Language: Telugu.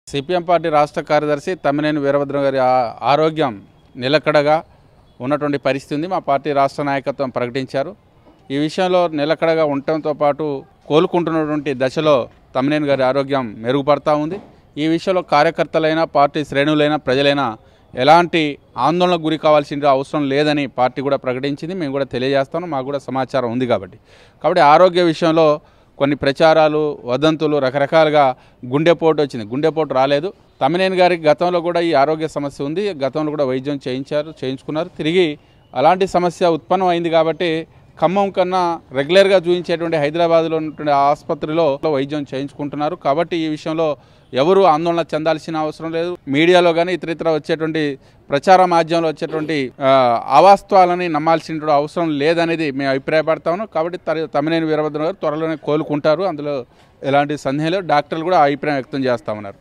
సిపిఎం పార్టీ రాష్ట్ర కార్యదర్శి తమ్మినేని వీరభద్రం గారి ఆరోగ్యం నిలకడగా ఉన్నటువంటి పరిస్థితి ఉంది. మా పార్టీ రాష్ట్ర నాయకత్వం ప్రకటించారు. ఈ విషయంలో నిలకడగా ఉండటంతో పాటు కోలుకుంటున్నటువంటి దశలో తమ్మినేని గారి ఆరోగ్యం మెరుగుపడతా ఉంది. ఈ విషయంలో కార్యకర్తలైనా పార్టీ శ్రేణులైనా ప్రజలైనా ఎలాంటి ఆందోళనకు గురి కావాల్సిన అవసరం లేదని పార్టీ కూడా ప్రకటించింది. మేము కూడా తెలియజేస్తాము, మాకు కూడా సమాచారం ఉంది. కాబట్టి ఆరోగ్య విషయంలో కొన్ని ప్రచారాలు వదంతులు రకరకాలుగా గుండెపోటు వచ్చింది. గుండెపోటు రాలేదు. తమ్మినేని గారికి గతంలో కూడా ఈ ఆరోగ్య సమస్య ఉంది. గతంలో కూడా వైద్యం చేయించుకున్నారు. తిరిగి అలాంటి సమస్య ఉత్పన్నం అయింది కాబట్టి ఖమ్మం కన్నా రెగ్యులర్గా చూపించేటువంటి హైదరాబాద్లో ఉన్నటువంటి ఆసుపత్రిలో వైద్యం చేయించుకుంటున్నారు. కాబట్టి ఈ విషయంలో ఎవరు ఆందోళన చెందాల్సిన అవసరం లేదు. మీడియాలో కానీ ఇతర వచ్చేటువంటి ప్రచార మాధ్యమంలో వచ్చేటువంటి అవాస్తవాలని నమ్మాల్సిన అవసరం లేదనేది మేము అభిప్రాయపడతా ఉన్నాం. కాబట్టి తమ్మినేని వీరభద్రం గారు త్వరలోనే కోలుకుంటారు. అందులో ఎలాంటి సందేహం లేదు. డాక్టర్లు కూడా అభిప్రాయం వ్యక్తం చేస్తూ ఉన్నారు.